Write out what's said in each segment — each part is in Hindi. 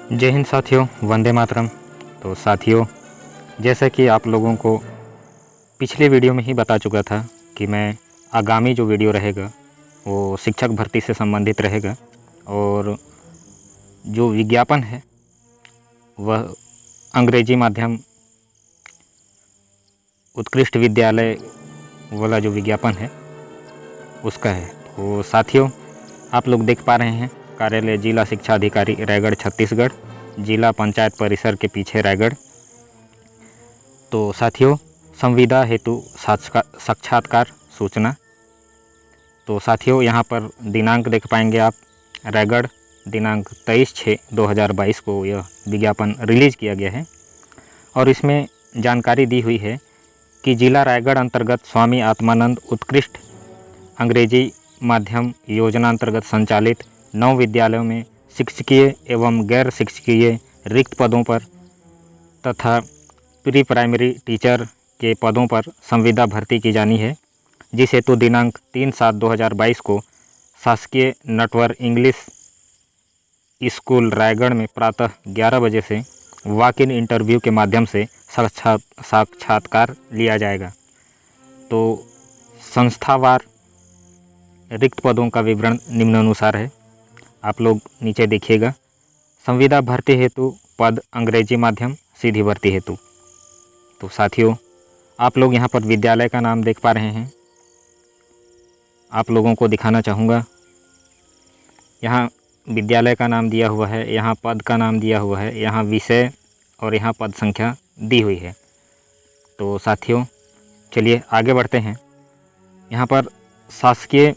जय हिंद साथियों, वंदे मातरम। तो साथियों, जैसा कि आप लोगों को पिछले वीडियो में ही बता चुका था कि मैं आगामी जो वीडियो रहेगा वो शिक्षक भर्ती से संबंधित रहेगा और जो विज्ञापन है वह अंग्रेजी माध्यम उत्कृष्ट विद्यालय वाला जो विज्ञापन है उसका है। तो साथियों, आप लोग देख पा रहे हैं कार्यालय जिला शिक्षा अधिकारी रायगढ़ छत्तीसगढ़, जिला पंचायत परिसर के पीछे रायगढ़। तो साथियों, संविदा हेतु साक्षात्कार सूचना। तो साथियों, यहाँ पर दिनांक देख पाएंगे आप, रायगढ़ दिनांक 23/6/2022 को यह विज्ञापन रिलीज़ किया गया है और इसमें जानकारी दी हुई है कि जिला रायगढ़ अंतर्गत स्वामी आत्मानंद उत्कृष्ट अंग्रेजी माध्यम योजना अंतर्गत संचालित 9 विद्यालयों में शिक्षकीय एवं गैर शिक्षकीय रिक्त पदों पर तथा प्री प्राइमरी टीचर के पदों पर संविदा भर्ती की जानी है, जिस हेतु दिनांक 3/7/2022 को शासकीय नटवर इंग्लिश स्कूल रायगढ़ में प्रातः 11 बजे से वॉक इन इंटरव्यू के माध्यम से साक्षात्कार लिया जाएगा। तो संस्थावार रिक्त पदों का विवरण निम्नानुसार है, आप लोग नीचे देखिएगा। संविदा भर्ती हेतु पद अंग्रेजी माध्यम सीधी भर्ती हेतु। तो साथियों, आप लोग यहाँ पर विद्यालय का नाम देख पा रहे हैं। आप लोगों को दिखाना चाहूँगा, यहाँ विद्यालय का नाम दिया हुआ है, यहाँ पद का नाम दिया हुआ है, यहाँ विषय और यहाँ पद संख्या दी हुई है। तो साथियों, चलिए आगे बढ़ते हैं। यहाँ पर शासकीय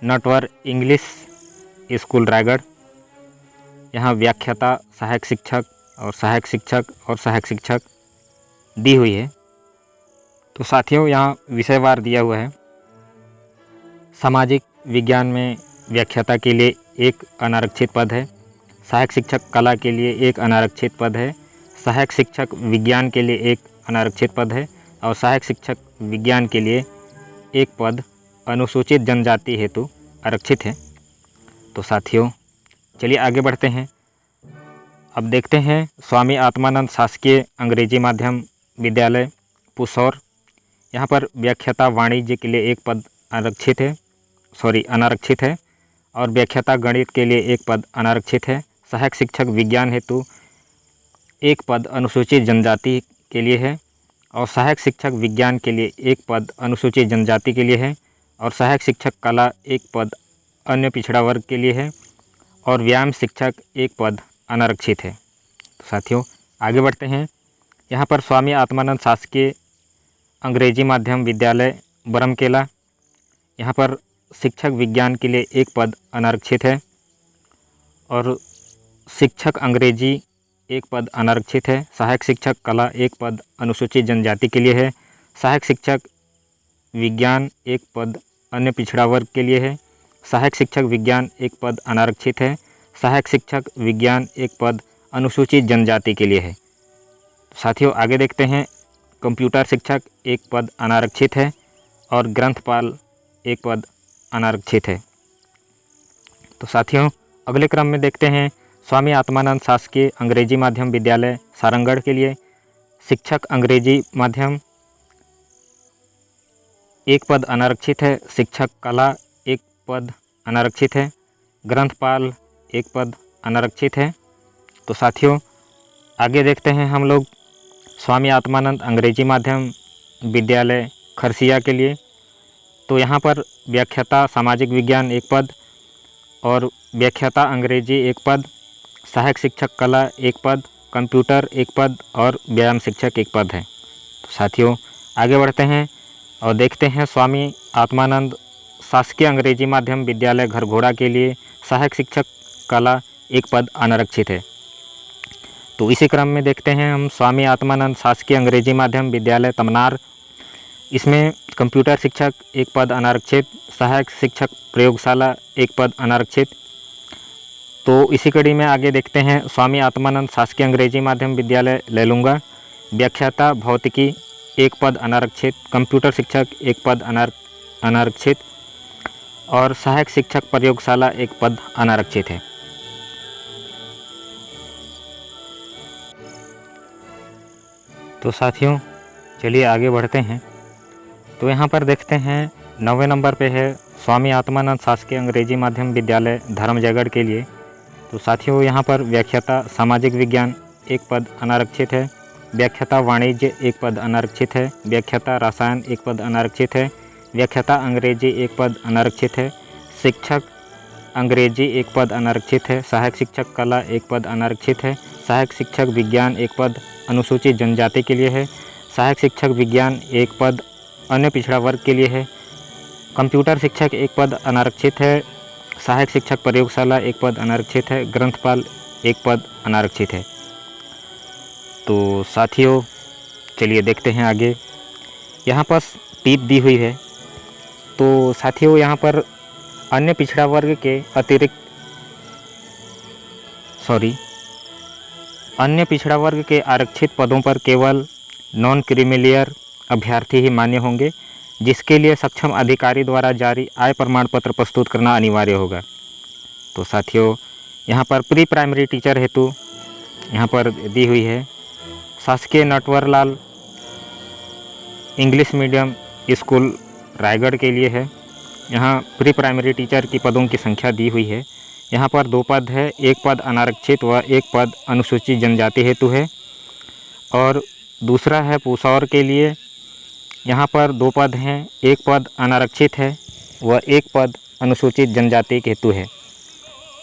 नटवर इंग्लिश स्कूल रायगढ़, यहाँ व्याख्याता सहायक शिक्षक और सहायक शिक्षक और सहायक शिक्षक दी हुई है। तो साथियों, यहाँ विषयवार दिया हुआ है। सामाजिक विज्ञान में व्याख्याता के लिए एक अनारक्षित पद है, सहायक शिक्षक कला के लिए एक अनारक्षित पद है, सहायक शिक्षक विज्ञान के लिए एक अनारक्षित पद है और सहायक शिक्षक विज्ञान के लिए एक पद अनुसूचित जनजाति हेतु आरक्षित है। तो साथियों, चलिए आगे बढ़ते हैं। अब देखते हैं स्वामी आत्मानंद शासकीय अंग्रेजी माध्यम विद्यालय पुसौर, यहाँ पर व्याख्याता वाणिज्य के लिए एक पद अनारक्षित है और व्याख्याता गणित के लिए एक पद अनारक्षित है। सहायक शिक्षक विज्ञान हेतु एक पद अनुसूचित जनजाति के लिए है और सहायक शिक्षक विज्ञान के लिए एक पद अनुसूचित जनजाति के लिए है और सहायक शिक्षक कला एक पद अन्य पिछड़ा वर्ग के लिए है और व्यायाम शिक्षक एक पद अनारक्षित है। तो साथियों, आगे बढ़ते हैं। यहाँ पर स्वामी आत्मानंद शासकीय अंग्रेजी माध्यम विद्यालय बरमकेला, यहाँ पर शिक्षक विज्ञान के लिए एक पद अनारक्षित है और शिक्षक अंग्रेजी एक पद अनारक्षित है। सहायक शिक्षक कला एक पद अनुसूचित जनजाति के लिए है। सहायक शिक्षक विज्ञान एक पद अन्य पिछड़ा वर्ग के लिए है। सहायक शिक्षक विज्ञान एक पद अनारक्षित है। सहायक शिक्षक विज्ञान एक पद अनुसूचित जनजाति के लिए है। साथियों, आगे देखते हैं। कंप्यूटर शिक्षक एक पद अनारक्षित है और ग्रंथपाल एक पद अनारक्षित है। तो साथियों, अगले क्रम में देखते हैं स्वामी आत्मानंद शासकीय अंग्रेजी माध्यम विद्यालय सारंगढ़ के लिए शिक्षक अंग्रेजी माध्यम एक पद अनारक्षित है। शिक्षक कला एक पद अनारक्षित है। ग्रंथपाल एक पद अनारक्षित है। तो साथियों, आगे देखते हैं हम लोग स्वामी आत्मानंद अंग्रेजी माध्यम विद्यालय खरसिया के लिए। तो यहाँ पर व्याख्याता सामाजिक विज्ञान एक पद और व्याख्याता अंग्रेजी एक पद, सहायक शिक्षक कला एक पद, कंप्यूटर एक पद और व्यायाम शिक्षक एक पद है। तो साथियों, आगे बढ़ते हैं और देखते हैं स्वामी आत्मानंद शासकीय अंग्रेजी माध्यम विद्यालय घरघोड़ा के लिए सहायक शिक्षक कला एक पद अनारक्षित है। तो इसी क्रम में देखते हैं हम स्वामी आत्मानंद शासकीय अंग्रेजी माध्यम विद्यालय तमनार, इसमें कंप्यूटर शिक्षक एक पद अनारक्षित, सहायक शिक्षक प्रयोगशाला एक पद अनारक्षित। तो इसी कड़ी में आगे देखते हैं स्वामी आत्मानंद शासकीय अंग्रेजी माध्यम विद्यालय लैलूंगा, व्याख्याता भौतिकी एक पद अनारक्षित, कंप्यूटर शिक्षक एक पद अनारक्षित और सहायक शिक्षक प्रयोगशाला एक पद अनारक्षित है। तो साथियों चलिए आगे बढ़ते हैं। तो यहाँ पर देखते हैं 9वें नंबर पे है स्वामी आत्मानंद शासकीय अंग्रेजी माध्यम विद्यालय धर्मजयगढ़ के लिए। तो साथियों यहाँ पर व्याख्याता सामाजिक विज्ञान एक पद अनारक्षित है, व्याख्याता वाणिज्य एक पद अनारक्षित है, व्याख्याता रसायन एक पद अनारक्षित है, व्याख्याता अंग्रेजी एक पद अनारक्षित है, शिक्षक अंग्रेजी एक पद अनारक्षित है, सहायक शिक्षक कला एक पद अनारक्षित है, सहायक शिक्षक विज्ञान एक पद अनुसूचित जनजाति के लिए है, सहायक शिक्षक विज्ञान एक पद अन्य पिछड़ा वर्ग के लिए है, कंप्यूटर शिक्षक एक पद अनारक्षित है, सहायक शिक्षक प्रयोगशाला एक पद अनारक्षित है, ग्रंथपाल एक पद अनारक्षित है। तो साथियों चलिए देखते हैं आगे। यहाँ पर टिप दी हुई है। तो साथियों यहाँ पर अन्य पिछड़ा वर्ग के अतिरिक्त अन्य पिछड़ा वर्ग के आरक्षित पदों पर केवल नॉन क्रीमिलियर अभ्यर्थी ही मान्य होंगे, जिसके लिए सक्षम अधिकारी द्वारा जारी आय प्रमाण पत्र प्रस्तुत करना अनिवार्य होगा। तो साथियों यहाँ पर प्री प्राइमरी टीचर हेतु यहाँ पर दी हुई है शासकीय Natwarlal English medium school Raigarh के लिए है। यहाँ प्री प्राइमरी टीचर की पदों की संख्या दी हुई है। यहाँ पर 2 पद है, एक पद अनारक्षित व एक पद अनुसूचित जनजाति हेतु है। और दूसरा है पूसौर के लिए, यहाँ पर 2 पद हैं, एक पद अनारक्षित है व एक पद अनुसूचित जनजाति हेतु है।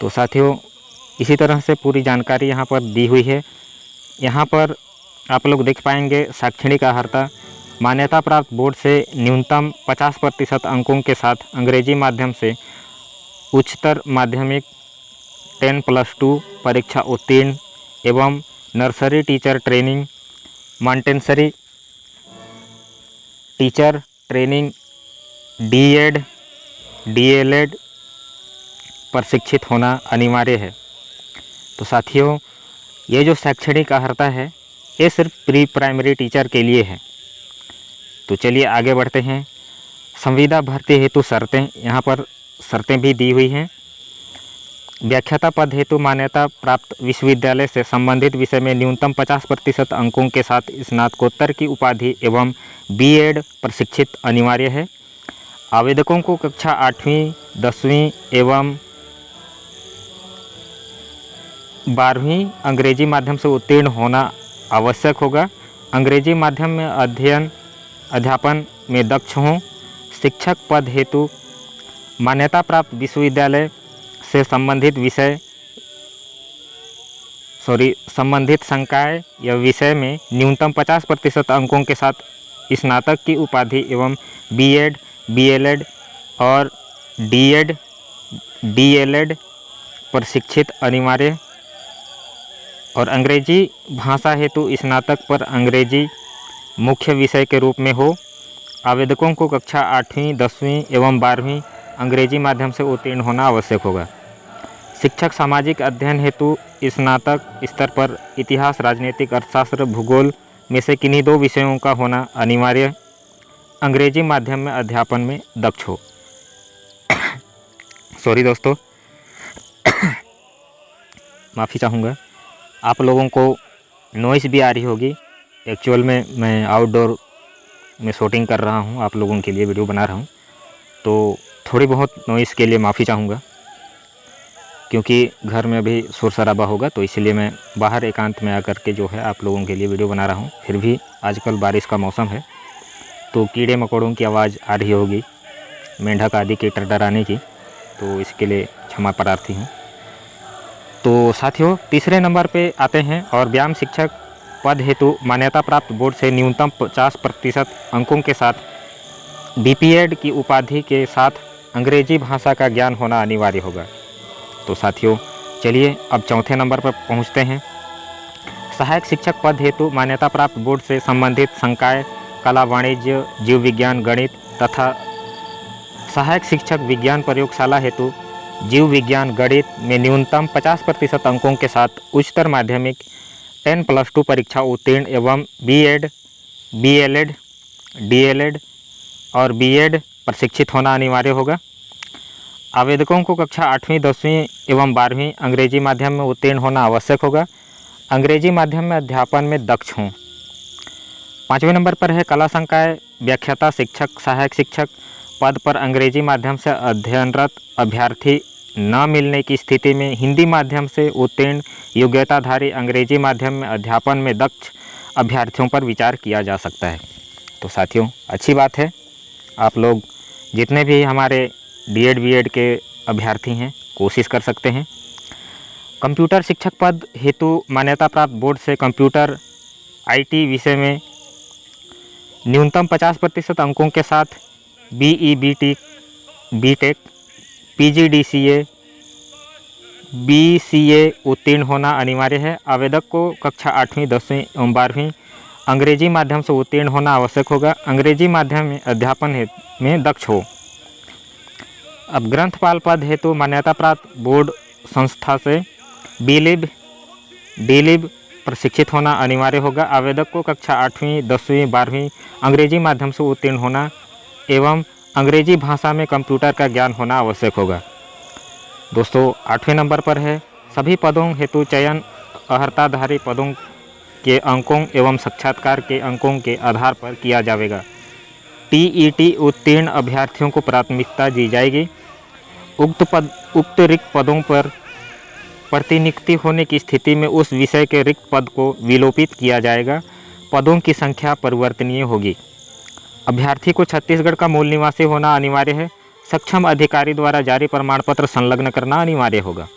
तो साथियों इसी तरह से पूरी जानकारी यहाँ पर दी हुई है। यहाँ पर आप लोग देख पाएंगे शैक्षणिक अर्हता मान्यता प्राप्त बोर्ड से न्यूनतम 50% अंकों के साथ अंग्रेजी माध्यम से उच्चतर माध्यमिक 10+2 परीक्षा उत्तीर्ण एवं nursery teacher training, montessori teacher training, DEd, DElEd प्रशिक्षित होना अनिवार्य है। तो साथियों ये जो शैक्षणिक अर्हता है ये सिर्फ प्री प्राइमरी टीचर के लिए है। तो चलिए आगे बढ़ते हैं। संविदा भर्ती हेतु शर्तें, यहाँ पर शर्तें भी दी हुई हैं। व्याख्याता पद हेतु मान्यता प्राप्त विश्वविद्यालय से संबंधित विषय में न्यूनतम 50% अंकों के साथ स्नातकोत्तर की उपाधि एवं बीएड प्रशिक्षित अनिवार्य है। आवेदकों को कक्षा 8वीं, 10वीं एवं 12वीं अंग्रेजी माध्यम से उत्तीर्ण होना आवश्यक होगा। अंग्रेजी माध्यम में अध्यापन में दक्ष हों। शिक्षक पद हेतु मान्यता प्राप्त विश्वविद्यालय से संबंधित संकाय या विषय में न्यूनतम 50% अंकों के साथ स्नातक की उपाधि एवं बीएड, बीएलएड और डीएड, डीएलएड प्रशिक्षित अनिवार्य। और अंग्रेजी भाषा हेतु स्नातक पर अंग्रेजी मुख्य विषय के रूप में हो। आवेदकों को कक्षा 8वीं, 10वीं एवं 12वीं अंग्रेजी माध्यम से उत्तीर्ण होना आवश्यक होगा। शिक्षक सामाजिक अध्ययन हेतु स्नातक स्तर पर इतिहास, राजनीतिक, अर्थशास्त्र, भूगोल में से किन्हीं 2 विषयों का होना अनिवार्य। अंग्रेजी माध्यम में अध्यापन में दक्ष हो। सॉरी दोस्तों माफ़ी चाहूँगा, आप लोगों को नॉइस भी आ रही होगी। एक्चुअल में मैं आउटडोर में शूटिंग कर रहा हूँ, आप लोगों के लिए वीडियो बना रहा हूँ, तो थोड़ी बहुत नॉइस के लिए माफ़ी चाहूँगा, क्योंकि घर में अभी शोर शराबा होगा। तो इसलिए मैं बाहर एकांत में आकर के जो है आप लोगों के लिए वीडियो बना रहा हूँ। फिर भी आजकल बारिश का मौसम है तो कीड़े मकोड़ों की आवाज़ आ रही होगी, मेंढक आदि के टरटराने की, तो इसके लिए क्षमा प्रार्थी हूँ। तो साथियों तीसरे नंबर पे आते हैं। और व्यायाम शिक्षक पद हेतु मान्यता प्राप्त बोर्ड से न्यूनतम 50% अंकों के साथ बीपीएड की उपाधि के साथ अंग्रेजी भाषा का ज्ञान होना अनिवार्य होगा। तो साथियों चलिए अब चौथे नंबर पर पहुंचते हैं। सहायक शिक्षक पद हेतु मान्यता प्राप्त बोर्ड से संबंधित संकाय कला, वाणिज्य, जीव विज्ञान, गणित तथा सहायक शिक्षक विज्ञान प्रयोगशाला हेतु जीव विज्ञान, गणित में न्यूनतम 50% अंकों के साथ उच्चतर माध्यमिक 10+2 परीक्षा उत्तीर्ण एवं बीएड, बीएलएड, डीएलएड और बीएड प्रशिक्षित होना अनिवार्य होगा। आवेदकों को कक्षा 8वीं, 10वीं एवं 12वीं अंग्रेजी माध्यम में उत्तीर्ण होना आवश्यक होगा। अंग्रेजी माध्यम में अध्यापन में दक्ष हों। 5वें नंबर पर है कला संकाय व्याख्याता शिक्षक सहायक शिक्षक पद पर अंग्रेजी माध्यम से अध्ययनरत अभ्यर्थी न मिलने की स्थिति में हिंदी माध्यम से उत्तीर्ण योग्यताधारी अंग्रेजी माध्यम में अध्यापन में दक्ष अभ्यर्थियों पर विचार किया जा सकता है। तो साथियों अच्छी बात है, आप लोग जितने भी हमारे डीएड बीएड के अभ्यर्थी हैं कोशिश कर सकते हैं। कंप्यूटर शिक्षक पद हेतु मान्यता प्राप्त बोर्ड से कंप्यूटर आईटी विषय में न्यूनतम 50% अंकों के साथ बीई बीटेक पीजीडीसीए बीसीए उत्तीर्ण होना अनिवार्य है। आवेदक को कक्षा 8वीं 10वीं एवं 12वीं अंग्रेजी माध्यम से उत्तीर्ण होना आवश्यक होगा। अंग्रेजी माध्यम में अध्यापन में दक्ष हो। अब ग्रंथपाल पद हेतु मान्यता प्राप्त बोर्ड संस्था से बीलिब डीलिब प्रशिक्षित होना अनिवार्य होगा। आवेदक को कक्षा 8वीं 10वीं 12वीं अंग्रेजी माध्यम से उत्तीर्ण होना एवं अंग्रेजी भाषा में कंप्यूटर का ज्ञान होना आवश्यक होगा। दोस्तों 8वें नंबर पर है सभी पदों हेतु चयन अर्हताधारी पदों के अंकों एवं साक्षात्कार के अंकों के आधार पर किया जाएगा। टीईटी उत्तीर्ण अभ्यर्थियों को प्राथमिकता दी जाएगी। उक्त रिक्त पदों पर प्रतिनियुक्ति होने की स्थिति में उस विषय के रिक्त पद को विलोपित किया जाएगा। पदों की संख्या परिवर्तनीय होगी। अभ्यर्थी को छत्तीसगढ़ का मूल निवासी होना अनिवार्य है। सक्षम अधिकारी द्वारा जारी प्रमाण पत्र संलग्न करना अनिवार्य होगा।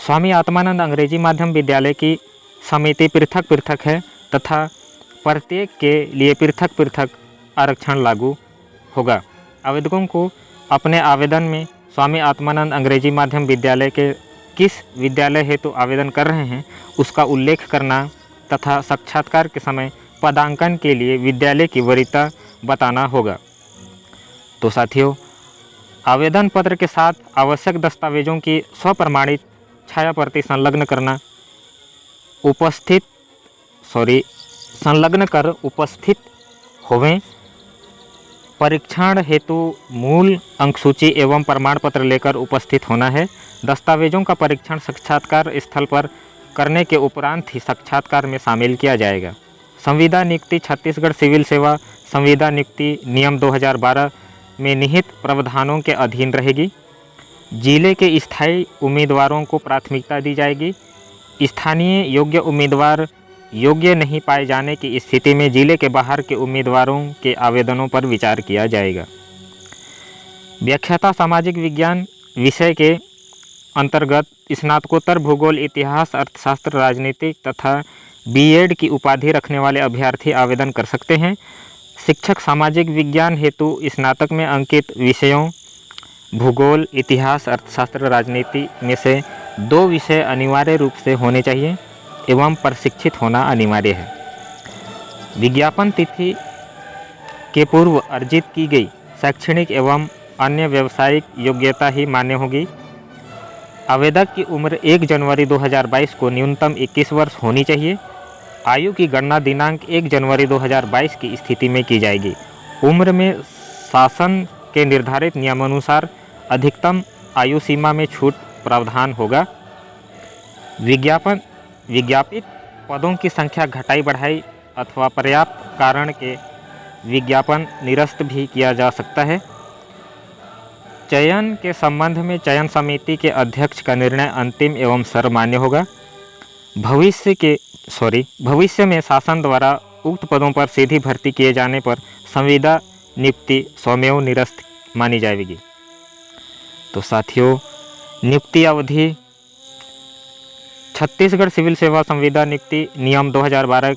स्वामी आत्मानंद अंग्रेजी माध्यम विद्यालय की समिति पृथक पृथक है तथा प्रत्येक के लिए पृथक पृथक आरक्षण लागू होगा। आवेदकों को अपने आवेदन में स्वामी आत्मानंद अंग्रेजी माध्यम विद्यालय के किस विद्यालय हेतु आवेदन कर रहे हैं उसका उल्लेख करना तथा साक्षात्कार के समय पदांकन के लिए विद्यालय की वरीयता बताना होगा। तो साथियों आवेदन पत्र के साथ आवश्यक दस्तावेजों की स्वप्रमाणित छाया प्रति संलग्न कर उपस्थित होवें। परीक्षण हेतु मूल अंकसूची एवं प्रमाण पत्र लेकर उपस्थित होना है। दस्तावेजों का परीक्षण साक्षात्कार स्थल पर करने के उपरांत ही साक्षात्कार में शामिल किया जाएगा। संविदा नियुक्ति छत्तीसगढ़ सिविल सेवा संविदा नियुक्ति नियम 2012 में निहित प्रावधानों के अधीन रहेगी। जिले के स्थायी उम्मीदवारों को प्राथमिकता दी जाएगी। स्थानीय योग्य उम्मीदवार योग्य नहीं पाए जाने की स्थिति में जिले के बाहर के उम्मीदवारों के आवेदनों पर विचार किया जाएगा। व्याख्याता सामाजिक विज्ञान विषय के अंतर्गत स्नातकोत्तर भूगोल इतिहास अर्थशास्त्र राजनीति तथा बीएड की उपाधि रखने वाले अभ्यर्थी आवेदन कर सकते हैं। शिक्षक सामाजिक विज्ञान हेतु स्नातक में अंकित विषयों भूगोल इतिहास अर्थशास्त्र राजनीति में से 2 विषय अनिवार्य रूप से होने चाहिए एवं प्रशिक्षित होना अनिवार्य है। विज्ञापन तिथि के पूर्व अर्जित की गई शैक्षणिक एवं अन्य व्यावसायिक योग्यता ही मान्य होगी। आवेदक की उम्र 1 जनवरी 2022 को न्यूनतम 21 वर्ष होनी चाहिए। आयु की गणना दिनांक 1 जनवरी 2022 की स्थिति में की जाएगी। उम्र में शासन के निर्धारित नियमानुसार अधिकतम आयु सीमा में छूट प्रावधान होगा। विज्ञापित पदों की संख्या घटाई बढ़ाई अथवा पर्याप्त कारण के विज्ञापन निरस्त भी किया जा सकता है। चयन के संबंध में चयन समिति के अध्यक्ष का निर्णय अंतिम एवं सर्वमान्य होगा। भविष्य में शासन द्वारा उक्त पदों पर सीधी भर्ती किए जाने पर संविदा नियुक्ति स्वमेव निरस्त मानी जाएगी। तो साथियों नियुक्ति अवधि छत्तीसगढ़ सिविल सेवा संविदा नियुक्ति नियम 2012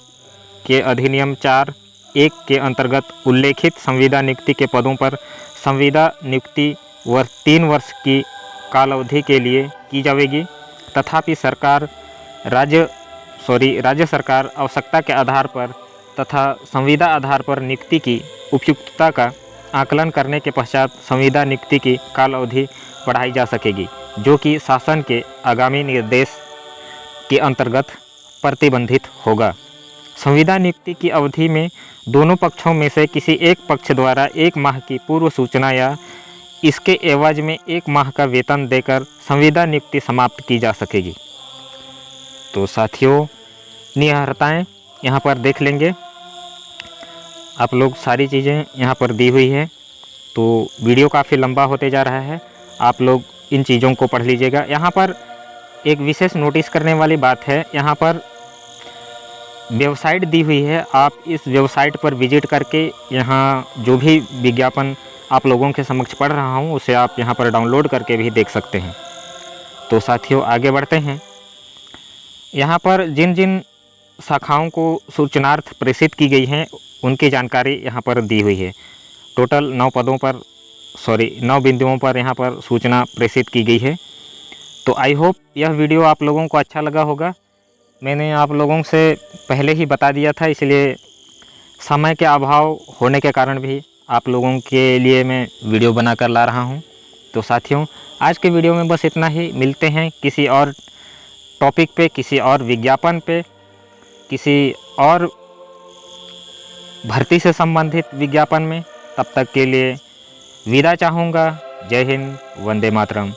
के अधिनियम 4(1) के अंतर्गत उल्लेखित संविदा नियुक्ति के पदों पर संविदा नियुक्ति 3 वर्ष की कालावधि के लिए की जाएगी। तथापि राज्य सरकार आवश्यकता के आधार पर तथा संविदा आधार पर नियुक्ति की उपयुक्तता का आकलन करने के पश्चात संविदा नियुक्ति की कालावधि बढ़ाई जा सकेगी, जो कि शासन के आगामी निर्देश के अंतर्गत प्रतिबंधित होगा। संविदा नियुक्ति की अवधि में दोनों पक्षों में से किसी एक पक्ष द्वारा 1 माह की पूर्व सूचना या इसके एवज में 1 माह का वेतन देकर संविदा नियुक्ति समाप्त की जा सकेगी। तो साथियों नियर्ताएँ यहाँ पर देख लेंगे। आप लोग सारी चीज़ें यहाँ पर दी हुई है। तो वीडियो काफ़ी लंबा होते जा रहा है, आप लोग इन चीज़ों को पढ़ लीजिएगा। यहाँ पर एक विशेष नोटिस करने वाली बात है, यहाँ पर वेबसाइट दी हुई है। आप इस वेबसाइट पर विजिट करके यहाँ जो भी विज्ञापन आप लोगों के समक्ष पढ़ रहा हूँ उसे आप यहाँ पर डाउनलोड करके भी देख सकते हैं। तो साथियों आगे बढ़ते हैं। यहाँ पर जिन जिन शाखाओं को सूचनार्थ प्रेषित की गई हैं उनकी जानकारी यहाँ पर दी हुई है। टोटल 9 बिंदुओं पर यहाँ पर सूचना प्रेषित की गई है। तो आई होप यह वीडियो आप लोगों को अच्छा लगा होगा। मैंने आप लोगों से पहले ही बता दिया था, इसलिए समय के अभाव होने के कारण भी आप लोगों के लिए मैं वीडियो बनाकर ला रहा हूं। तो साथियों आज के वीडियो में बस इतना ही। मिलते हैं किसी और टॉपिक पे, किसी और विज्ञापन पे, किसी और भर्ती से संबंधित विज्ञापन में। तब तक के लिए विदा चाहूँगा। जय हिंद, वंदे मातरम।